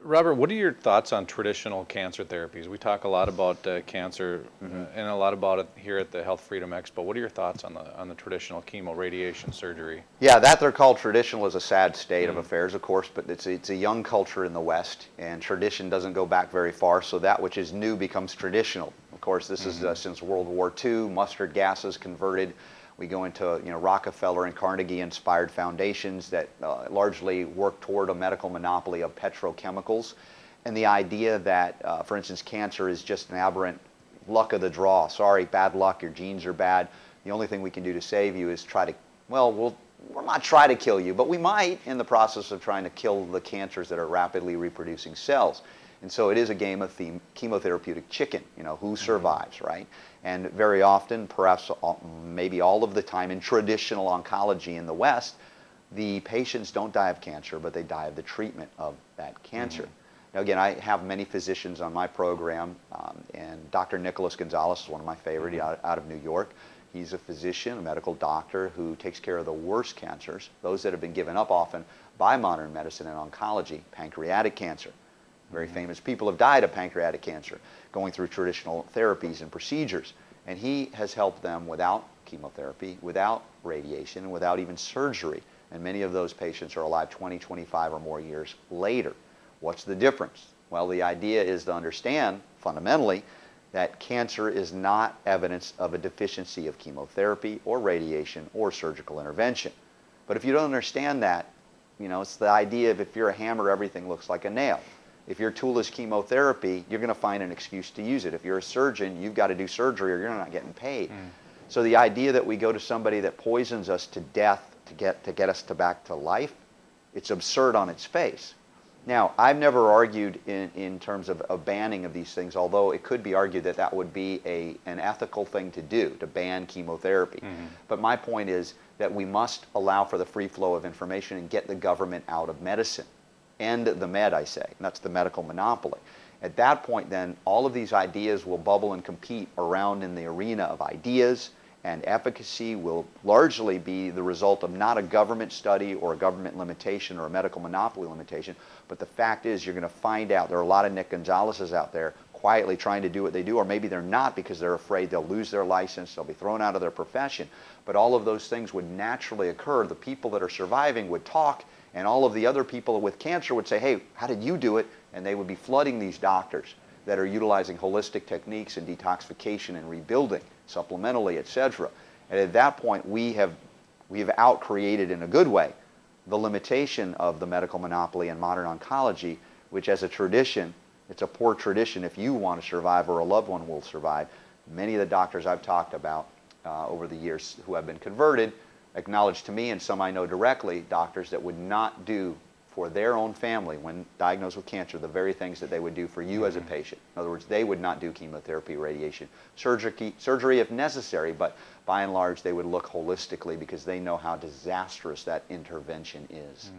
Robert, what are your thoughts on traditional cancer therapies? We talk a lot about cancer and a lot about it here at the Health Freedom Expo. What are your thoughts on the traditional chemo, radiation, surgery? Yeah, that they're called traditional is a sad state of affairs, of course, but it's a young culture in the West, and tradition doesn't go back very far, so that which is new becomes traditional. Of course, this is since World War II, mustard gas is converted. We go into Rockefeller and Carnegie inspired foundations that largely work toward a medical monopoly of petrochemicals, and the idea that, for instance, cancer is just an aberrant luck of the draw. Sorry, bad luck, your genes are bad. The only thing we can do to save you is try to, well, we'll not try to kill you, but we might in the process of trying to kill the cancers that are rapidly reproducing cells. And so it is a game of chemotherapeutic chicken, who survives, right? And very often, perhaps maybe all of the time in traditional oncology in the West, the patients don't die of cancer, but they die of the treatment of that cancer. Now again, I have many physicians on my program, and Dr. Nicholas Gonzalez is one of my favorite out of New York. He's a physician, a medical doctor who takes care of the worst cancers, those that have been given up often by modern medicine and oncology, pancreatic cancer. Very famous people have died of pancreatic cancer going through traditional therapies and procedures. And he has helped them without chemotherapy, without radiation, and without even surgery. And many of those patients are alive 20, 25 or more years later. What's the difference? Well, the idea is to understand fundamentally that cancer is not evidence of a deficiency of chemotherapy or radiation or surgical intervention. But if you don't understand that, it's the idea of if you're a hammer, everything looks like a nail. If your tool is chemotherapy, you're going to find an excuse to use it. If you're a surgeon, you've got to do surgery or you're not getting paid. So the idea that we go to somebody that poisons us to death to get us back to life, it's absurd on its face. Now, I've never argued in terms of a banning of these things, although it could be argued that that would be an ethical thing to do, to ban chemotherapy. But my point is that we must allow for the free flow of information and get the government out of medicine. End the med, I say, and that's the medical monopoly. At that point, then, all of these ideas will bubble and compete around in the arena of ideas, and efficacy will largely be the result of not a government study or a government limitation or a medical monopoly limitation, but the fact is you're going to find out there are a lot of Nick Gonzalez's out there quietly trying to do what they do, or maybe they're not because they're afraid they'll lose their license, they'll be thrown out of their profession. But all of those things would naturally occur. The people that are surviving would talk, and all of the other people with cancer would say, hey, how did you do it? And they would be flooding these doctors that are utilizing holistic techniques and detoxification and rebuilding, supplementally, etc. And at that point, we have out-created in a good way the limitation of the medical monopoly in modern oncology, which as a tradition, it's a poor tradition if you want to survive or a loved one will survive. Many of the doctors I've talked about over the years who have been converted acknowledge to me, and some I know directly, doctors that would not do for their own family when diagnosed with cancer the very things that they would do for you as a patient. In other words, they would not do chemotherapy, radiation, surgery if necessary, but by and large they would look holistically because they know how disastrous that intervention is.